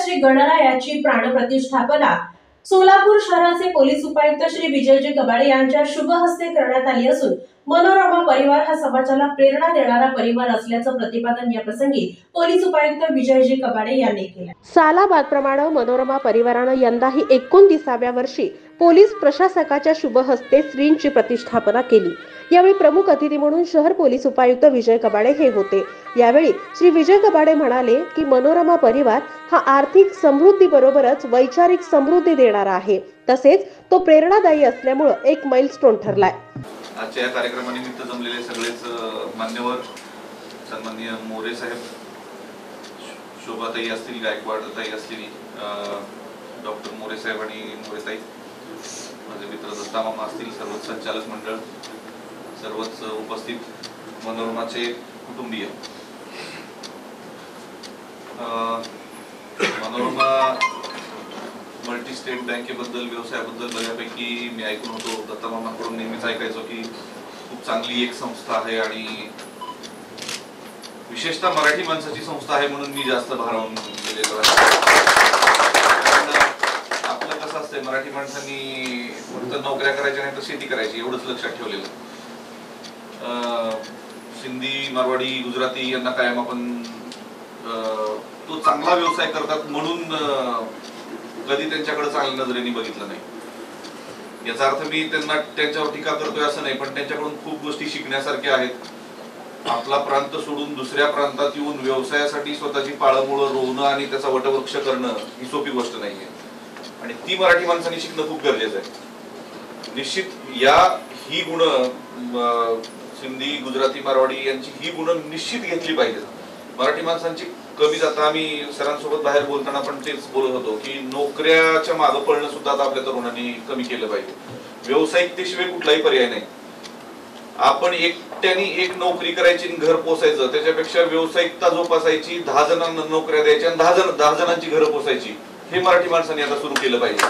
श्री गणरायाची प्राणप्रतिष्ठापना सोलापूर शहराचे पोलीस उपायुक्त श्री विजयजी कबाडे यांच्या शुभ हस्ते करण्यात आली असून मनोरमा परिवार हा समाजाला प्रेरणा देणारा परिवार असल्याचं प्रतिपादन या प्रसंगी पोलीस उपायुक्त विजयजी कबाडे यांनी केले। सालाबादप्रमाणे मनोरमा परिवारानं यंदाही 29व्या वर्षी पोलीस प्रशासकाच्या शुभ हस्ते श्रींची प्रतिष्ठापना केली। यावेळी प्रमुख अतिथी म्हणून शहर पोलीस उपायुक्त विजय कबाडे हे होते। यावेळी श्री विजय कबाडे म्हणाले की मनोरमा परिवार हा आर्थिक समृद्धीबरोबरच वैचारिक समृद्धी देणारा आहे, तसेच तो प्रेरणादायी असल्यामुळे एक माइलस्टोन ठरलाय। आजच्या कार्यक्रमानिमित्त जमलेले सगळेच मान्यवर, सन्माननीय मोरे साहेब, शोभाताई असतील, गायकवाड ताई असतील, डॉक्टर मोरे साहेब आणि मोरेताई, माझे मित्र दत्ता मामा असतील, सर्वच संचालक मंडळ, सर्वच उपस्थित मनोरमाचे कुटुंबीय। मनोरमा मल्टी स्टेट बँकेबद्दल, व्यवसायाबद्दल बऱ्यापैकी मी ऐकून होतो। दत्ता मामांकडून नेहमीच ऐकायचो की खूप चांगली एक संस्था आहे आणि विशेषतः मराठी माणसाची संस्था आहे म्हणून मी जास्त भारावून गेलेलो आहे। आपलं कसं असतंय, मराठी माणसांनी फक्त नोकऱ्या करायच्या नाही तर शेती करायची एवढंच लक्षात ठेवलेलं। सिंधी, मारवाडी, गुजराती यांना कायम आपण तो चांगला व्यवसाय करतात म्हणून कधी त्यांच्याकडे चांगल्या नजरेने बघितलं नाही। याचा अर्थ मी त्यांच्यावर टीका करतोय असं नाही, पण त्यांच्याकडून खूप गोष्टी शिकण्यासारख्या आहेत। आपला प्रांत सोडून दुसऱ्या प्रांतात येऊन व्यवसायासाठी स्वतःची पाळंमुळं रोवणं आणि त्याचा वटवृक्ष करणं ही सोपी गोष्ट नाहीये आणि ती मराठी माणसांनी शिकणं खूप गरजेचं आहे। निश्चित ही गुण सिंधी, गुजराती, मारवाडी यांची ही गुण निश्चित घेतली पाहिजेत। मराठी माणसांची कमी जाता आम्ही सरांसोबत बाहेर बोलताना पण तेच बोलत होतो की नोकऱ्याच्या मागे पडणं सुद्धा आपल्या तरुणांनी कमी केलं पाहिजे। व्यावसायिकतेशिवाय कुठलाही पर्याय नाही। आपण एकट्याने एक नोकरी करायची आणि घर पोसायचं, त्याच्यापेक्षा व्यावसायिकता जोपासायची, 10 जणांना नोकऱ्या द्यायच्या आणि 10 जणांची घरं पोसायची, हे मराठी माणसांनी आता सुरू केलं पाहिजे।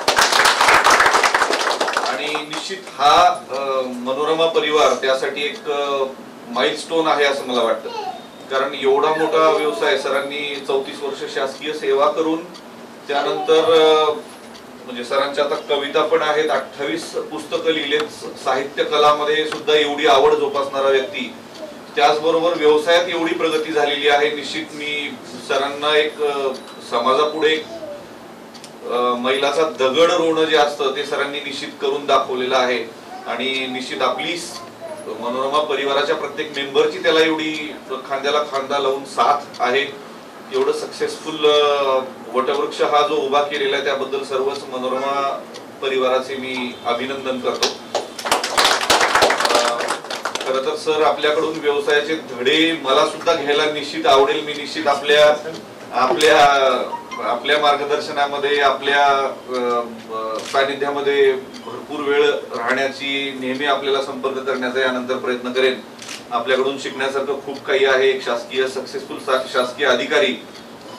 आणि निश्चित हा मनोरमा परिवार त्यासाठी एक माइलस्टोन आहे असं मला वाटतं। कारण एवढा मोठा व्यवसाय, सरांनी 34 वर्ष शासकीय सेवा करून त्यानंतर म्हणजे सरांच्या आता कविता पण आहेत, 28 पुस्तकं लिहिलेत, साहित्य कलामध्ये सुद्धा एवढी आवड जोपासणारा व्यक्ती, त्याचबरोबर व्यवसायात एवढी प्रगती झालेली आहे। निश्चित मी सरांना एक समाजापुढे मैलाचा दगड रोवणं जे असतं ते सरांनी निश्चित करून दाखवलेलं आहे आणि निश्चित आपली मनोरमा परिवाराच्या प्रत्येक मेंबरची त्याला एवढी खांद्याला खांदा लावून साथ आहे। एवढं सक्सेसफुल वटवृक्ष हा जो उभा केलेला आहे त्याबद्दल सर्वच मनोरमा परिवाराचे मी अभिनंदन करतो। खरं तर सर आपल्याकडून व्यवसायाचे धडे मला सुद्धा घ्यायला निश्चित आवडेल। मी निश्चित आपल्या मार्गदर्शनामध्ये, आपल्या सानिध्यामध्ये भरपूर वेळ राहण्याची, नेहमी आपल्याला संपर्क करण्याचा यानंतर प्रयत्न करेन। आपल्याकडून शिकण्यासारखं खूप काही आहे। एक शासकीय सक्सेसफुल शासकीय अधिकारी,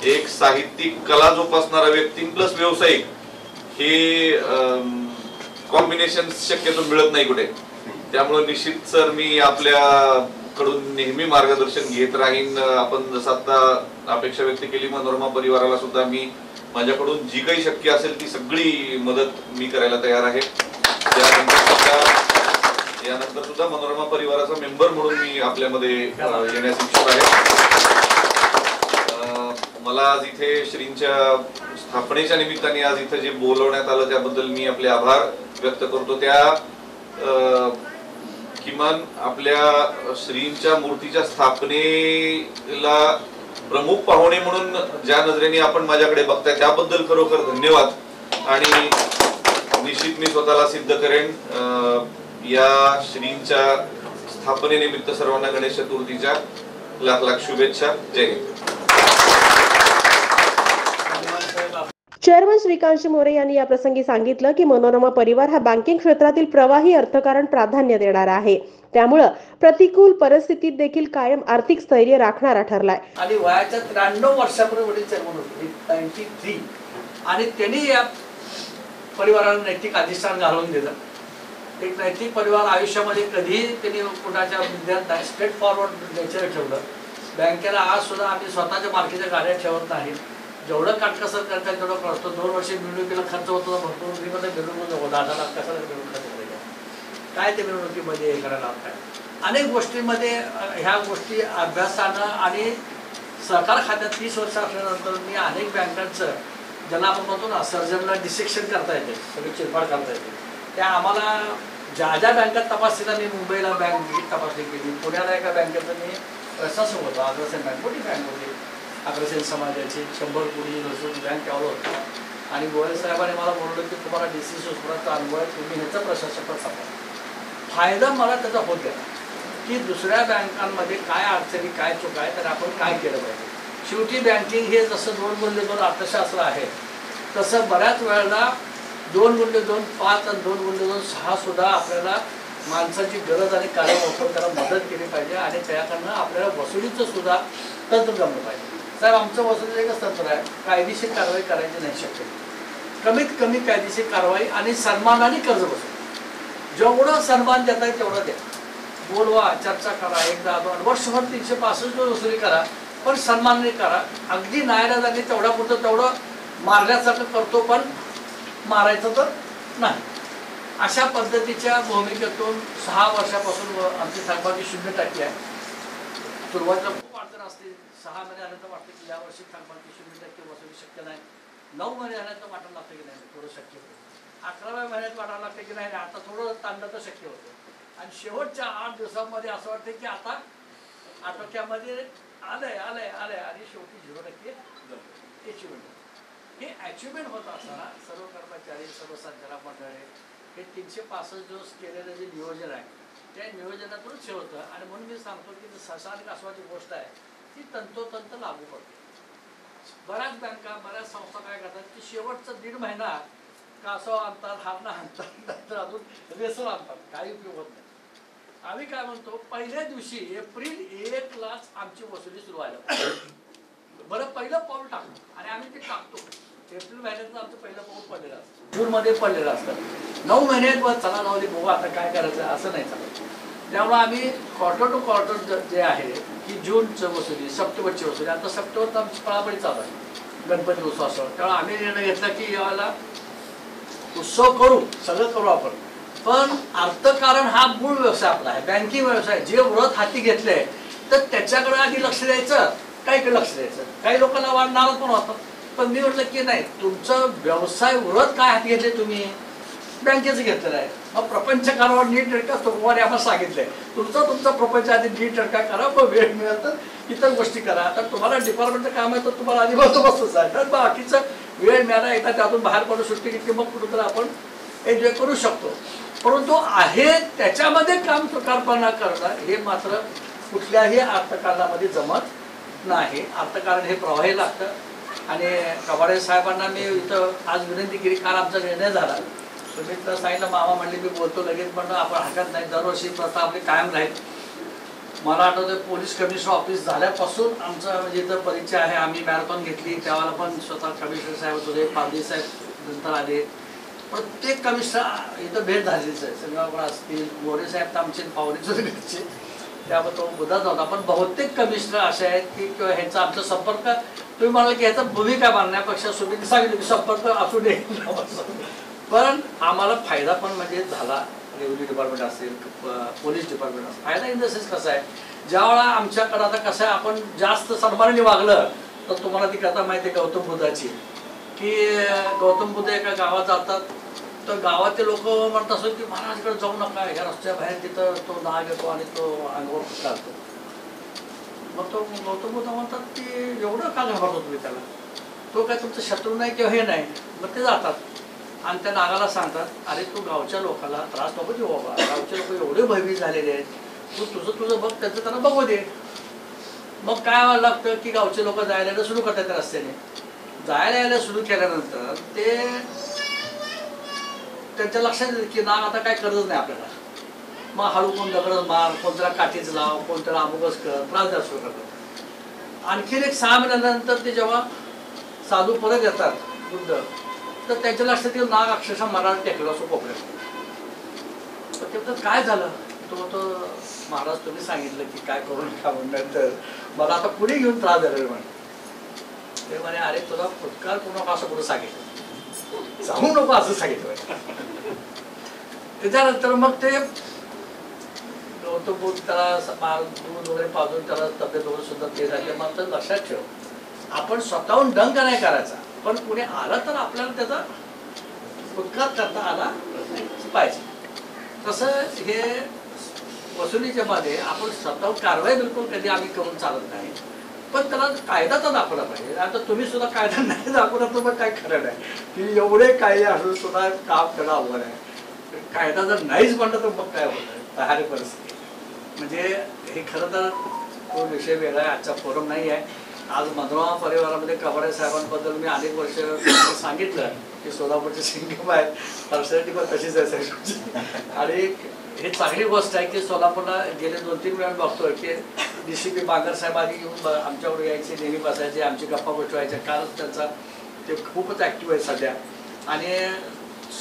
एक साहित्यिक कला जोपासणारा व्यक्ती प्लस व्यावसायिक, हे कॉम्बिनेशन शक्यतो मिळत नाही कुठे। त्यामुळे निश्चित सर मी आपल्याकडून नेहमी मार्गदर्शन घेत राहीन। आपण जसं आता अपेक्षा व्यक्त केली, मनोरमा परिवाराला सुद्धा मी माझ्याकडून जी काही शक्य असेल ती सगळी मदत मी करायला तयार आहे। यानंतर सुद्धा मनोरमा परिवाराचा मेंबर म्हणून मी आपल्यामध्ये येण्यास इच्छुक आहे। मला आज इथे श्रींच्या स्थापनेच्या निमित्ताने आज इथे जे बोलवण्यात आलं त्याबद्दल मी आपले आभार व्यक्त करतो। किमान आपल्या श्रींच्या मूर्तीच्या स्थापनेला प्रमुख पाहुणे म्हणून ज्या नजरेने आपण माझ्याकडे बघताय त्याबद्दल खरोखर धन्यवाद। आणि निश्चित मी स्वतःला सिद्ध करेन। या श्रींच्या स्थापनेनिमित्त सर्वांना गणेश चतुर्थीच्या लाख लाख शुभेच्छा। जय हिंद। चेअरमन श्रीकांत मोरे यांनी या प्रसंगी सांगितलं की मनोरमा परिवार हा बँकिंग क्षेत्रातील प्रवाही अर्थकारण प्राधान्य देणारा आहे, त्यामुळे प्रतिकूल परिस्थितीत देखील कायम आर्थिक स्थैर्य राखणारा ठरलाय। आणि वयाच्या 93 वर्षापूर्वी वडील चेअरमन होते 93, आणि त्यांनी या परिवाराला नैतिक अधिष्ठान घालून दिलं। एक नैतिक परिवार आयुष्यामध्ये कधीही त्यांनी कुणाच्या विद्यार्थ्यांना स्ट्रेट फॉरवर्ड नेचर ठेवलं बँकेला आज सुद्धा आम्ही स्वतःच्या मालकीच्या गाड्या ठेवत नाही. जेवढं काटकसर करतात तेवढं करतो. 2 वर्ष मिळवणुकीला खर्च होतो भरपूर. मिळवणूक नको 10 लाख कशाला मिळवणूक खर्च करायचा काय ते मिळवणुकीमध्ये हे करायला काय अनेक गोष्टींमध्ये ह्या गोष्टी अभ्यासानं आणि सहकार खात्यात 30 वर्ष असल्यानंतर मी अनेक बँकांचं ज्याला आपण म्हणतो ना सर्जनला डिसेक्शन करता येते सगळी चिरफाड करता येते त्या आम्हाला ज्या ज्या बँकात तपासलेला मी मुंबईला बँक तपासणी केली. पुण्याला एका बँकेचं मी प्रशासक होतो. अग्रसेन बँक मोठी बँक होती. अग्रसेन समाजाची 100 कोटी नसून बँक त्यावर होता आणि गोयल साहेबांनी मला बोललं की तुम्हाला DC सुस्पराचा अनुभव आहे तुम्ही ह्याचं प्रशासक सांगा. फायदा मला त्याचा होत गेला की दुसऱ्या बँकांमध्ये काय अडचणी काय चूक आहे तर आपण काय केलं पाहिजे. शेवटी बँकिंग हे जसं 2x2 अर्थशास्त्र आहे तसं बऱ्याच वेळेला 2x2 5 आणि 2x2 6 सुद्धा आपल्याला माणसाची गरज आणि कार्य वापरून त्याला मदत केली पाहिजे आणि त्याकडनं आपल्याला वसुलीचं सुद्धा तंत्र जमलं पाहिजे. साहेब आमचं वसुलीचं एकच तंत्र आहे कायदेशीर कारवाई करायची नाही शक्य कमीत कमी कायदेशीर कारवाई आणि सन्मानाने कर्ज बसू. जेवढं सन्मान देता येईल तेवढं द्या. बोलवा चर्चा करा 1-2 वर्षभर 365 वसुली करा पण सन्मानाने करा. अगदी न्यायालयाने तेवढ्या पुरतं तेवढं मारल्यासारखं करतो पण मारायचं तर नाही. अशा पद्धतीच्या भूमिकेतून 6 वर्षापासून आमची थकबाकी 0% आहे. सुरुवातीला खूप अडचण असते. 6 महिने आल्यानंतर वाटतं की यावर्षी थकबाकी 0% वसुली शक्य नाही. 9 महिने आल्यानंतर वाटायला लागतं की नाही थोडं शक्य होतं. 11व्या महिन्यात वाटायला लागतं की नाही आता थोडं ताणलं तर शक्य होतं आणि शेवटच्या 8 दिवसांमध्ये असं वाटतं की आता आटोक्यामध्ये आलंय आणि शेवटी 0% अचिव्हमेंट. हे अचिव्हमेंट होत असताना सर्व कर्मचारी सर्व संचालक मंडळे हे 365 दिवस केलेलं जे नियोजन आहे त्या नियोजनातूनच हे होतं आणि म्हणून मी सांगतो की ससानिक असवाची गोष्ट आहे ती तंतोतंत लागू पडते. बऱ्याच बँका बऱ्याच संस्था काय करतात की शेवटचा 1.5 महिना कासव आणतात हारणं आणतात तर अजून रेसर आणतात काही उपयोग होत नाही. आम्ही काय म्हणतो पहिल्या दिवशी एप्रिल 1लाच आमची वसुली सुरू व्हायला बरं पहिलं पाऊल टाकतो आणि आम्ही ते टाकतो. एप्रिल महिन्यात आमचं पहिलं पाऊल पडलेलं असतं जूनमध्ये पडलेलं असतं. 9 महिन्यात चला लावली बघू आता काय करायचं असं नाही चालत. त्यामुळे आम्ही क्वार्टर टू क्वार्टर जे आहे की जूनचं वसुली सप्टेंबरची वसुली आता सप्टेंबरचं आमची पळापळी चालू आहे गणपती उत्सवासह. त्यामुळे आम्ही निर्णय घेतला की याला उत्सव करू सगळं करू आपण पण अर्थकारण हा मूळ व्यवसाय आपला आहे बँकिंग व्यवसाय. जे व्रत हाती घेतले तर त्याच्याकडे आधी लक्ष द्यायचं काही लक्ष द्यायचं. काही लोकांना नाराज पण होतात पण मी म्हटलं की नाही तुमचं व्यवसाय व्रत काय हाती घेतले तुम्ही बँकेचं घेतलेलं आहे. मग प्रपंच कारभार नीट रडका सोमवारी आम्हाला सांगितलंय तुमचा प्रपंच आधी नीट रडका करा मग वेळ मिळेल तर इतर गोष्टी करा. आता तुम्हाला डिपार्टमेंटचं काम आहे तर तुम्हाला आधी बसच आहे तर बाकीचं वेळ मिळाला एकदा त्यातून बाहेर पडू सुट्टी घेतली मग कुठं तर आपण एन्जॉय करू शकतो. परंतु आहे त्याच्यामध्ये काम सुकारपणा करणं हे मात्र कुठल्याही अर्थकारणामध्ये जमत नाही. अर्थकारण हे प्रवाही लागतं आणि कबाडे साहेबांना मी इथं आज विनंती केली. काल आमचा निर्णय झाला सुमितला सांगितलं मामा म्हणले मी बोलतो लगेच म्हणलं आपण हरकत नाही दरवर्षी प्रथा आपली कायम राहील. मला आठवतं पोलीस कमिशनर ऑफिस झाल्यापासून आमचा म्हणजे इथं परिचय आहे. आम्ही मॅरेथॉन घेतली त्यावेळेला पण स्वतः कमिशनर साहेब होते पारदी साहेब नंतर आले. प्रत्येक कमिशनर इथं भेट झालीच आहे. संगमापूर असतील मोरे साहेब तर आमचे पाहुणे घरचे त्यामुळे तो मुद्दाच नव्हता पण बहुतेक कमिशनर असे आहेत की किंवा ह्याचा आमचा संपर्क तुम्ही म्हणाल की ह्याचा भूमिका मानण्यापेक्षा सुमित सांगितलं की संपर्क असू दे पण आम्हाला फायदा पण म्हणजे झाला. रेव्हेन्यू डिपार्टमेंट असेल पोलीस डिपार्टमेंट असेल फायदा इन द सेन्स कसा आहे ज्यावेळेला आमच्याकडं आता कसं आहे आपण जास्त सन्मानाने वागलं तर तुम्हाला ती कथा माहिती आहे गौतम बुद्धाची की गौतम बुद्ध एका गावात जातात तर गावातील लोक म्हणत असत की महाराजकडे जाऊ नका ह्या रस्त्या बाहेर तिथं तो नाग येतो आणि तो अंगावर घालतो. मग तो गौतम बुद्ध म्हणतात की एवढं का घाबरतो तुम्ही त्याला तो काय तुमचा शत्रू नाही किंवा हे नाही. मग ते जातात आणि त्या नागाला सांगतात अरे तू गावच्या लोकांना त्रास नको देऊ बाबा गावचे लोक एवढे भयभीत झालेले आहेत तू तुझं बघ त्याचं त्यांना बघू दे. मग काय व्हायला लागतं की गावचे लोक जायला यायला सुरू करतात त्या रस्त्याने. जायला यायला सुरू केल्यानंतर ते त्यांच्या लक्षात येतं की नाग आता काय करतच नाही आपल्याला. मग हळू कोण दगड मार कोण त्याला काठीच लाव कोण त्याला अमुकच कर त्रास द्या सुरू करतात. आणखीन एक 6 महिन्यानंतर ते जेव्हा साधू परत येतात बुद्ध तर त्यांच्या लक्षात येईल नाग अक्षरशः मराठा टेकला असो कोपऱ्यात. काय झालं तो महाराज तुम्ही सांगितलं की काय करू नका म्हणल्यानंतर मला आता पुढे घेऊन त्रास झालेला म्हणे ते म्हणे अरे तुला फुटकार करू नका असं कुठं सांगितलं जाऊ नको असं सांगितलं त्याच्यानंतर मग ते तो बोल त्याला दूध वगैरे पाजून त्याला तब्येत वगैरे सुद्धा ते झाले मात्र लक्षात ठेव आपण स्वतःहून डंक नाही करायचा पण कुणी आलं तर आपल्याला त्याचा फुटकार करता आला पाहिजे. तसं हे वसुलीच्या मध्ये आपण स्वतः कारवाई बिलकुल कधी आम्ही करून चालत नाही पण त्याला कायदा तर दाखवला पाहिजे. आता तुम्ही सुद्धा कायदा नाही दाखवला तर मग काय खरं नाही की एवढे कायदे असून सुद्धा काम करणं अवघड आहे. कायदा जर नाहीच म्हणलं तर मग काय होतं तहारी परिस्थिती म्हणजे हे खरं तर तो विषय वेगळा आहे आजचा फोरम नाही आहे. आज मनोरमा परिवारामध्ये कबाडे साहेबांबद्दल मी अनेक वर्ष सांगितलं की सोलापूरचे सिंगम आहेत पर्सनॅलिटी पण तशीच आहे साहेब आणि हे चांगली गोष्ट आहे की सोलापूरला गेले 2-3 वेळा बघतोय की DCP बांगर साहेब आधी येऊन आमच्यावर यायचे नेहमी बसायचे आमची गप्पा गोष्टी कालच त्यांचा ते खूपच ॲक्टिव्ह आहे सध्या आणि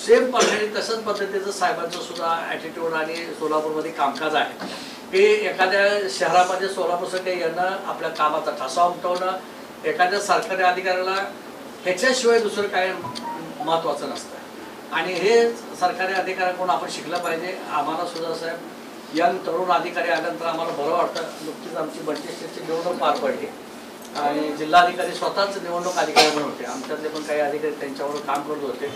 सेम पद्धतीने तसंच पद्धतीचं साहेबांचं सुद्धा ॲटिट्यूड आणि सोलापूरमध्ये कामकाज आहे की एखाद्या शहरामध्ये सोलापूरसाठी येणं आपल्या कामाचा ठसा उमटवणं एखाद्या सरकारी अधिकाऱ्याला ह्याच्याशिवाय दुसरं काय महत्त्वाचं नसतं आणि हे सरकारी अधिकाऱ्याकडून आपण शिकलं पाहिजे. आम्हाला सुद्धा साहेब यंग तरुण अधिकारी आल्यानंतर आम्हाला बरं वाटतं. नुकतीच आमची 32ची निवडणूक पार पडली आणि जिल्हाधिकारी स्वतःच निवडणूक अधिकारी म्हणून होते आमच्यातले पण काही अधिकारी त्यांच्यावर काम करत होते.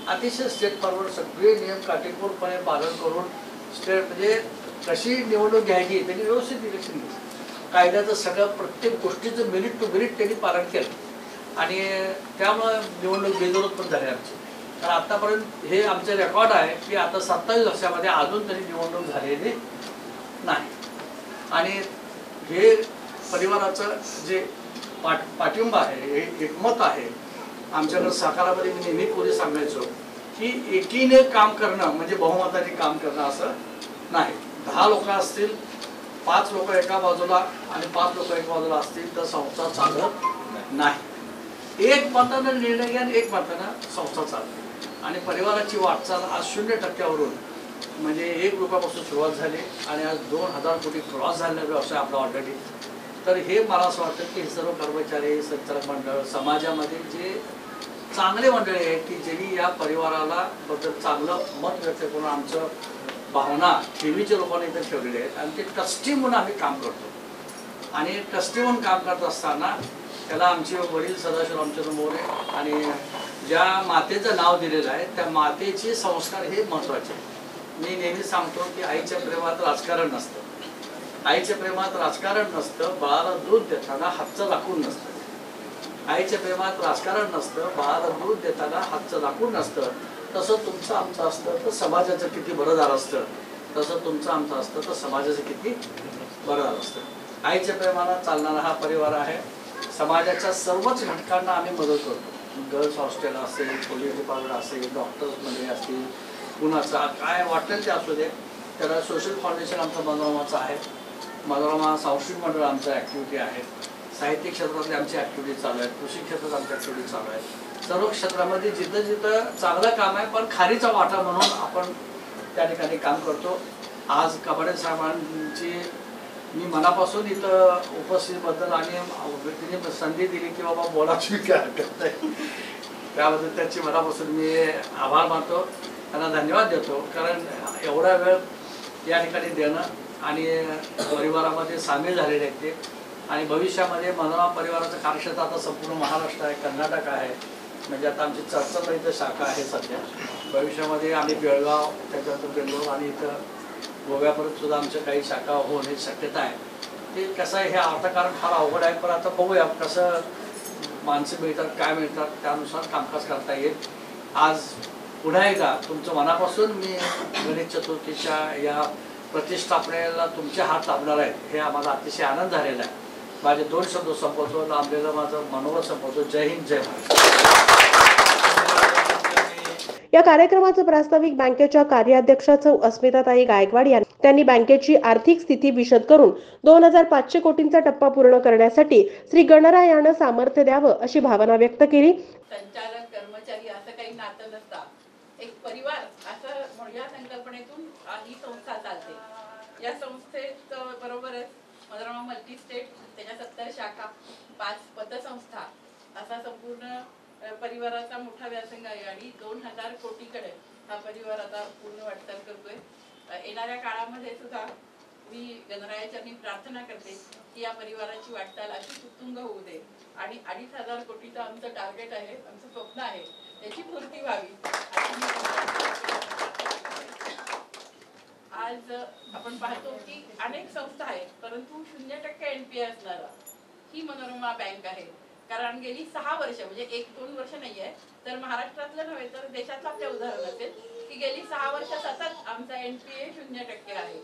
अतिशय स्टेट फॉरवर्ड सगळे नियम काटेकोरपणे पालन करून स्टेट म्हणजे कशी निवडणूक घ्यायची त्यांनी व्यवस्थित इलेक्शन घेतलं कायद्याचं सगळं प्रत्येक गोष्टीचं मिनिट टू मिनिट त्यांनी पालन केलं आणि त्यामुळं निवडणूक बेजोरत पण झाली आमची. तर आतापर्यंत हे आमचे रेकॉर्ड आहे की आता 27 वर्षामध्ये अजून तरी निवडणूक झालेली नाही आणि हे परिवाराचं जे पाठिंबा आहे हे एकमत आहे आमच्याकडे साकारामध्ये मी नेहमी पूर्वी सांगायचो की एकीने काम करणं म्हणजे बहुमताने काम करणं असं नाही. 10 लोक असतील 5 लोक एका बाजूला आणि 5 लोक एका बाजूला असतील तर संसार चालत नाही. एक मतानं निर्णय घ्या एक मतानं संसार चालतो आणि परिवाराची वाटचाल आज 0% म्हणजे 1 रुपयापासून सुरुवात झाली आणि आज 2000 कोटी क्रॉस झालेला व्यवसाय आपला ऑलरेडी. तर हे मला असं वाटतं की सर्व कर्मचारी संचालक मंडळ समाजामध्ये जे चांगले मंडळी आहेत की ज्यांनी या परिवाराला बद्दल चांगलं मत व्यक्त करून आमचं भावना ठेवीच्या लोकांनी इथे ठेवलेले आहेत आणि ते ट्रस्टी म्हणून आम्ही काम करतो आणि ट्रस्टी म्हणून काम करत असताना त्याला आमचे वडील सदाशिव रामचंद्र मोरे आणि ज्या मातेचं नाव दिलेलं आहे त्या मातेचे संस्कार हे महत्त्वाचे. मी नेहमी सांगतो की आईच्या प्रेमात राजकारण नसतं. आईच्या प्रेमात राजकारण नसतं. बाळाला दूध देताना हातचं दाखवून नसतं. आईच्या प्रेमात राजकारण नसतं. बाळाला दूध देताना हातचं दाखवून नसतं. तसं तुमचं आमचं असतं तर समाजाचं किती बरं झालं असतं. तसं तुमचं आमचं असतं तर समाजाचं किती बरं झालं असतं. आईच्या प्रेमाला चालणारा हा परिवार आहे. समाजाच्या सर्वच घटकांना आम्ही मदत करतो. गर्ल्स हॉस्टेल असेल पोलीस डिपार्टमेंट असेल डॉक्टर्स मध्ये असतील कुणाचा काय वाटेल ते असू दे. त्याला सोशल फाउंडेशन आमचं मनोरमाचं आहे. मनोरमा सांस्कृतिक मंडळ आमचं ॲक्टिव्हिटी आहे. साहित्य क्षेत्रातली आमची ॲक्टिव्हिटी चालू आहेत. कृषी क्षेत्रात आमची ॲक्टिव्हिटी चालू आहेत. सर्व क्षेत्रामध्ये जिथं जिथं चांगलं काम आहे पण खारीचा वाटा म्हणून आपण त्या ठिकाणी काम करतो. आज कबाडे साहेबांची मी मनापासून इथं उपस्थितीबद्दल आणि व्यक्तीने संधी दिली की बाबा बोलायची काय हरकत नाही त्याबद्दल त्याची मनापासून मी आभार मानतो. त्यांना धन्यवाद देतो कारण एवढा वेळ या ठिकाणी देणं आणि परिवारामध्ये सामील झालेले आहेत ते आणि भविष्यामध्ये मनोरमा परिवाराचं कार्यक्षेत्र आता संपूर्ण महाराष्ट्र आहे कर्नाटक आहे म्हणजे आता आमची चर्चा इथं शाखा आहे सध्या. भविष्यामध्ये आम्ही बेळगाव त्याच्यानंतर बेंगळूर आणि इथं गोव्यापर्यंत सुद्धा आमच्या काही शाखा होण्याची शक्यता आहे. ते कसं आहे हे अर्थकारण फार अवघड आहे पण आता बघूया कसं माणसं मिळतात काय मिळतात त्यानुसार कामकाज करता येईल. आज पुन्हा एकदा तुमचं मनापासून मी गणेश चतुर्थीच्या या प्रतिष्ठापनेला तुमचे हात लाभणार आहेत हे आम्हाला अतिशय आनंद झालेला आहे. माझे 2 शब्द संपवतो लांबलेलं माझं मनोबल संपवतो. जय हिंद जय महाराष्ट्र. या कार्यक्रमाचं प्रास्ताविक बँकेच्या कार्याध्यक्षा अस्मिताताई गायकवाड यांनी त्यांनी बँकेची आर्थिक स्थिती विशद करून 2500 कोटींचा टप्पा पूर्ण करण्यासाठी श्री गणरायानं सामर्थ्य द्यावं अशी भावना व्यक्त केली. संचालक कर्मचारी असं काही नातं नसतं. एक परिवार असं या संकल्पनेतून ही संस्था चालते या संस्थेत बरोबरच मनोरमा मल्टी स्टेट, त्याच्या 70 शाखा, 5 पतसंस्था असा संपूर्ण परिवाराचा मोठा व्यासंग आहे आणि 2000 कोटीकडे हा परिवार आता पूर्ण वाटचाल करतोय. येणाऱ्या काळामध्ये सुद्धा मी गणरायाचरणी प्रार्थना करते की या परिवाराची वाटचाल अशी उत्तुंग होऊ दे आणि 2500 कोटीचं आमचं टार्गेट आहे, आमचं स्वप्न आहे, त्याची पूर्ती व्हावी. आज आपण पाहतो की अनेक संस्था आहेत, परंतु 0% NPA असणारा ही मनोरमा बँक आहे. कारण गेली 6 वर्ष, म्हणजे 1-2 वर्ष नाही आहे, तर महाराष्ट्रातलं नव्हे तर देशातलं आपल्या उदाहरण असेल की गेली 6 वर्ष सतत आमचा NPA 0% आहे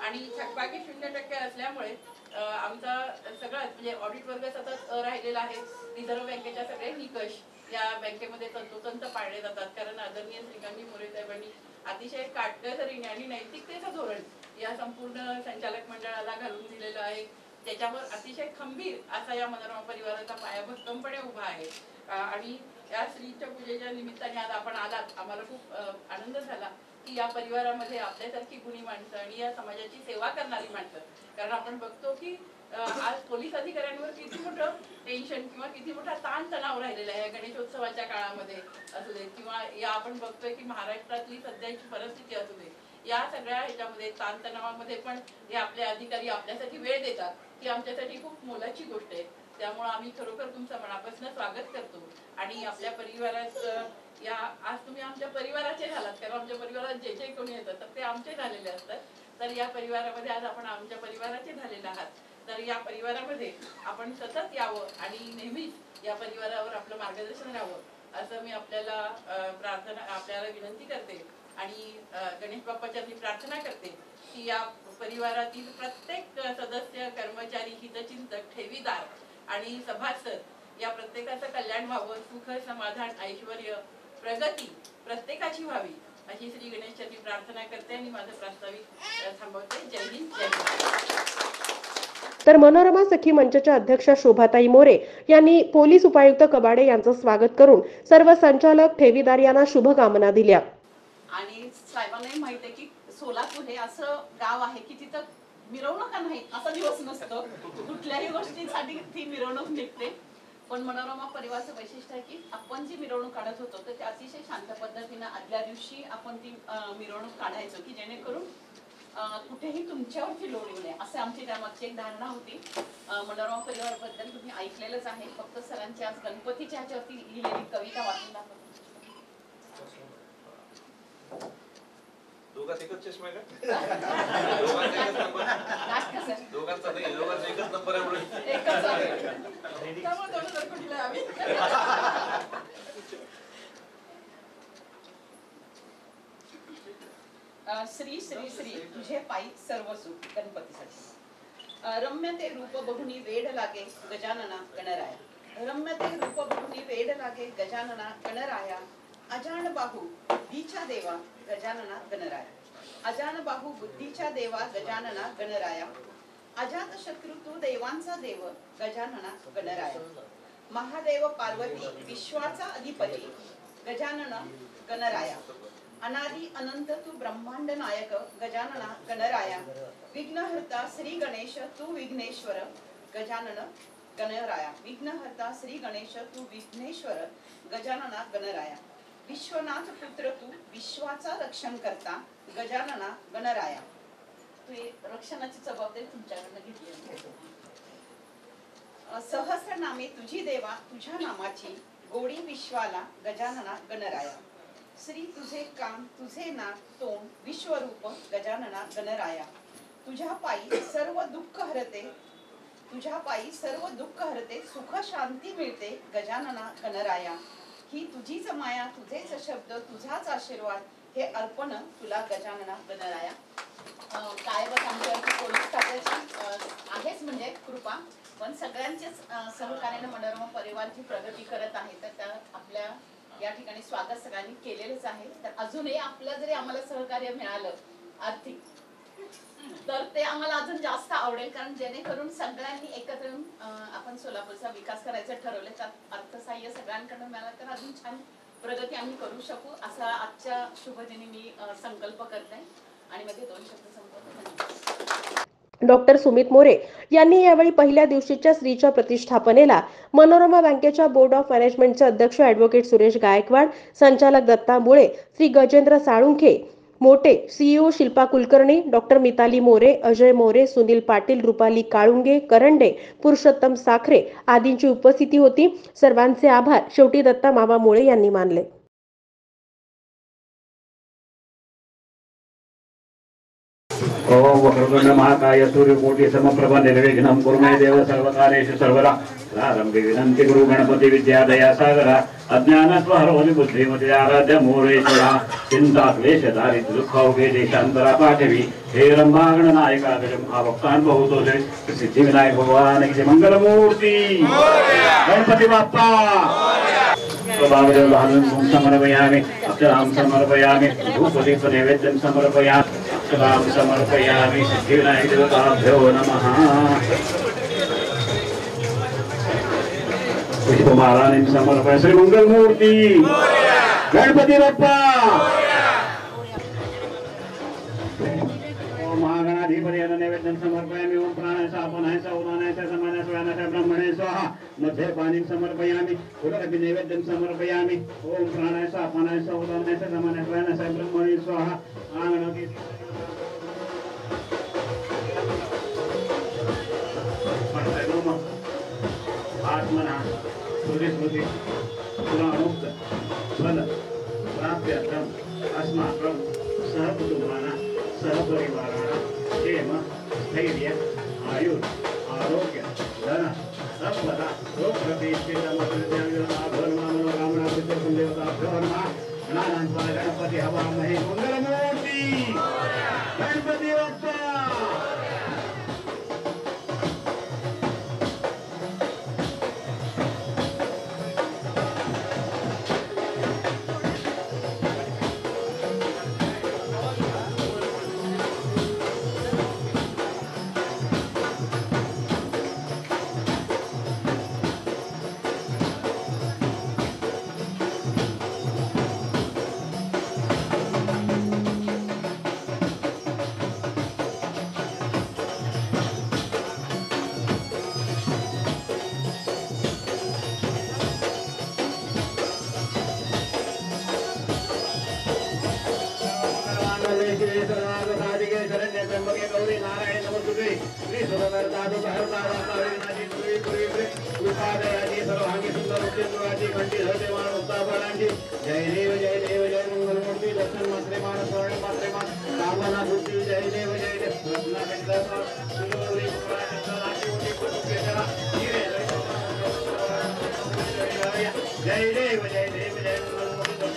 आणि थकबाकी 0% असल्यामुळे आमचा सगळा म्हणजे ऑडिट वर्ग सतत राहिलेला आहे. रिझर्व्ह बँकेच्या सगळे निकष या बँकेमध्ये तंतोतंत पाळले जातात, कारण आदरणीय श्रीकांत मोरे साहेबांनी अतिशय काटकसरीने आणि नैतिकतेचं धोरण या संपूर्ण संचालक मंडळाला घालून दिलेलं आहे. त्याच्यावर अतिशय खंबीर असा या मनोरमा परिवाराचा पाया भक्कमपणे उभा आहे. आणि या श्रीच्या पूजेच्या निमित्ताने आज आपण आलात, आम्हाला खूप आनंद झाला की या परिवारामध्ये आपल्यासारखी गुणी माणसं आणि या समाजाची सेवा करणारी माणसं, कारण आपण बघतो की आज पोलीस अधिकाऱ्यांवर किती मोठं टेन्शन किंवा किती मोठा ताण तणाव राहिलेला आहे गणेशोत्सवाच्या काळामध्ये असू दे, किंवा या आपण बघतोय की महाराष्ट्रातली सध्याची परिस्थिती असू दे, या सगळ्या ह्याच्यामध्ये ताणतणावामध्ये पण हे आपले अधिकारी आपल्यासाठी वेळ देतात ही आमच्यासाठी खूप मोलाची गोष्ट आहे. त्यामुळे आम्ही खरोखर तुमचं मनापासून स्वागत करतो आणि आपल्या परिवारात या आज तुम्ही आमच्या परिवाराचे झालात, कारण आमच्या परिवारात जे जे कोणी येतात तर ते आमचे झालेले असतात. तर या परिवारामध्ये आज आपण आमच्या परिवाराचे झालेले आहात, तर या परिवारामध्ये आपण सतत यावं आणि नेहमीच या परिवारावर आपलं मार्गदर्शन राहावं असं मी आपल्याला आपल्याला विनंती करते आणि गणेश बाप्पाच्या मी प्रार्थना करते की या परिवारातील प्रत्येक सदस्य, कर्मचारी, हितचिंतक, ठेवीदार आणि सभासद या प्रत्येकाचं कल्याण व्हावं, सुख, समाधान, ऐश्वर्य, प्रगती प्रत्येकाची व्हावी अशी श्री गणेशचरणी प्रार्थना करते आणि माझं प्रास्ताविक थांबवते. जय हिंद, जय महाराष्ट्र. तर मनोरमा सखी मंचच्या अध्यक्षा शोभाताई मोरे यांनी पोलीस उपायुक्त कबाडे यांचं स्वागत करून सर्व संचालक, ठेवीदार यांना शुभकामना दिल्या. आणि साहेबांनाही माहिती आहे की सोलापूर हे असं गाव आहे की तिथं मिरवणुका नाही असा दिवस नसतो, कुठल्याही गोष्टीसाठी ती मिरवणूक निघते. पण मनोरमा परिवाराचं वैशिष्ट्य आहे की आपण जी मिरवणूक काढत होतो तर ते अतिशय शांत पद्धतीनं आदल्या दिवशी आपण ती मिरवणूक काढायचो की जेणेकरून कुठेही तुमच्यावरती लोड येऊ नये, असं आमची त्यामागची एक धारणा होती. मनोरमा परिवाराबद्दल तुम्ही ऐकलेलंच आहे. फक्त सरांची आज गणपतीच्या ह्याच्यावरती लिहिलेली कविता वाचून दाखवतो. दोघांचा एकच चष्मा आहे का? दोघांचा एकच नंबर? दोघांचा नाही, दोघांचा एकच नंबर आहे म्हणून एकच आहे. त्यामुळे 2000 कोटीला आम्ही श्री श्री श्री तुझे पायी सर्व सुख गणपतीसाठी. रम्य ते रूप बघुनी वेड लागे गजानना गणराया. रम्य ते रूप बघुनी वेड लागे गजानना गणराया. अजान बाहू बुद्धीच्या देवा गजानना गणराया. अजान बाहू बुद्धीच्या देवा गजानना गणराया. अजात शत्रु तू देवांचा देव गजानना गणराया. महादेव पार्वती विश्वाचा अधिपती गजानना गणराया. अनादि अनंत तू ब्रह्मांड नायक गजानना गणराया. विघ्नहर्ता श्री गणेश तू विघ्नेश्वर गजानन गणराया. विघ्नहर्ता श्री गणेश तू विघ्नेश्वर गजानना गणराया. विश्वनाथ पुत्र तू विश्वाचा रक्षण करता गजानना गणराया. तू रक्षणाची जबाबदारी तुमच्याकडनं घेतली. सहस्र नामे तुझी देवा तुझ्या नामाची गोडी विश्वाला गजानना गणराया. श्री तुझे काम तुझे नाक तोंड विश्वरूप गजानना गणराया. तुझ्या पायी सर्व दुःख हरते, तुझ्या पायी सर्व दुःख हरते, सुख शांती मिळते गजानना गणराया. ही तुझीच माया तुझेच शब्द तुझाच आशीर्वाद हे अर्पण तुला गजानना गणराया. काय बघ आमच्यावरती पोलीस खात्याची आहेच म्हणजे कृपा, पण सगळ्यांचेच सहकार्याने मनोरमा परिवार जी प्रगती करत आहे तर त्या आपल्या या ठिकाणी स्वागत सगळ्यांनी केलेलंच आहे. तर अजूनही आपलं जरी आम्हाला सहकार्य मिळालं आर्थिक तर ते आम्हाला अजून जास्त आवडेल, कारण जेणेकरून सगळ्यांनी एकत्र येऊन आपण सोलापूरचा विकास करायचं ठरवलं तर अर्थसहाय्य सगळ्यांकडून मिळालं तर अजून छान प्रगती आम्ही करू शकू असा आजच्या शुभदिनी मी संकल्प करते आणि मध्ये 2 शब्द संपवते. डॉक्टर सुमित मोरे यांनी यावेळी पहिल्या दिवशीच्या श्रीच्या प्रतिष्ठापनेला मनोरमा बँकेच्या बोर्ड ऑफ मॅनेजमेंटचे अध्यक्ष ॲडव्होकेट सुरेश गायकवाड, संचालक दत्ता मुळे, श्री गजेंद्र साळुंखे मोटे, सीईओ शिल्पा कुलकर्णी, डॉक्टर मिताली मोरे, अजय मोरे, सुनील पाटील, रुपाली काळुंगे, करंडे, पुरुषोत्तम साखरे आदींची उपस्थिती होती. सर्वांचे आभार शेवटी दत्ता मामा मुळे यांनी मानले. ओम वक्रतुंड महाकाय सूर्यकोटि समप्रभ निर्विघ्नं कुरु मे देव सर्वकार्येषु सर्वदा. प्रारंभे विनंती गुरु गणपती विद्यादया सागरा. अज्ञानस्वहरो बुद्धिमती आराध्य मोरेश्वरा. चिंता क्लेश दारिद्र्य दुःख अवघे देशांतरा पाठवी. हे रंभागण नायका भक्तान बहुतो सिद्धि विनायक भगवान की मंगलमूर्ती गणपती बाप्पा. समर्पयामि अक्षरां समर्पयामि धूपदीप नैवेद्यं समर्पयामि अक्षरां समर्पयामि सिद्धिविनायक देवताभ्यो नमः. पुष्पमालां समर्पयामि श्री मंगलमूर्ती गणपती बाप्पा. ओम महागणाधिपतये नैवेद्यं समर्पयामि. ओम प्राणाय सापनाय उदानाय समानाय स्वानाय ब्रह्मणे स्वाहा. मध्ये पानीं समर्पयामि. उदरपि नैवेद्यं समर्पयामि. ओम प्राणाय सापनाय उदानाय समानाय स्वानाय ब्रह्मणे स्वाहा. आंगणोति आत्मना सुरिस्मृति पुराणोक्त फल प्राप्त्यर्थम अस्माकं सहकुटुंबानां सहपरिवाराणां क्षेम स्थैर्य आयुर आरोग्य धन संपदा गणपति हवामहे मंगलमूर्ति गणपति बाप्पा. गौरी नारायण नमस्तुते. श्री सुरवरदादु सहस्रावतारिणाजी कृपादयाजी सर्वांगी सुंदर उच्चेंद्राजी घंटी हृदयमान उत्तापनांजी. जय देव जय मंगलमूर्ती दर्शन मात्रेमान स्वर्ण मात्रेमान कामना बुद्धि. जय देव रत्ना वेंकटेश्वर सुंदरी राजी उठी पुष्पेश्वरा हीरे जय देव मंगलमूर्ती दर्शन मात्रेमान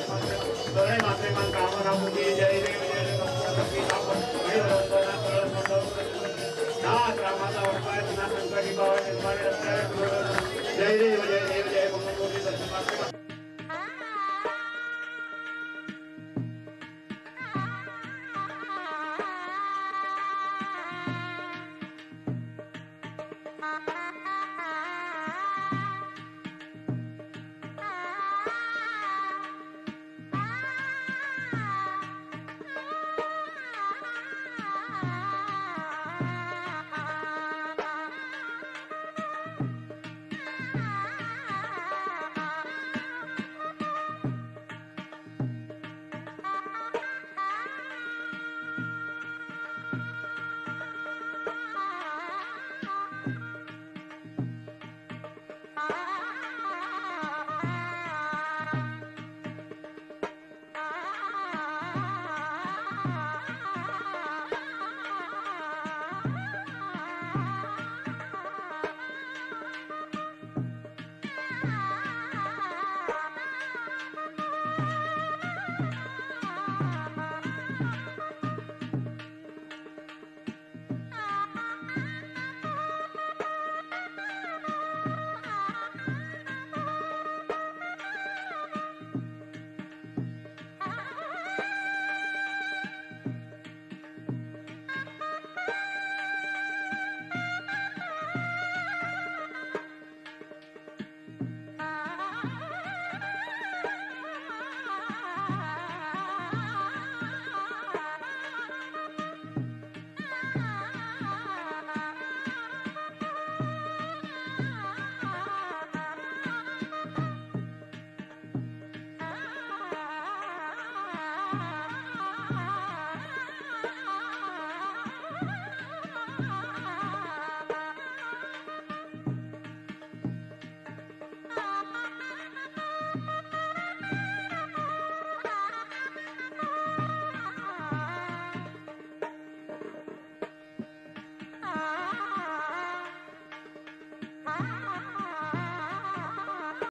स्वर्ण मात्रेमान कामना बुद्धि. जय देव जय देव जय मंगलमूर्ती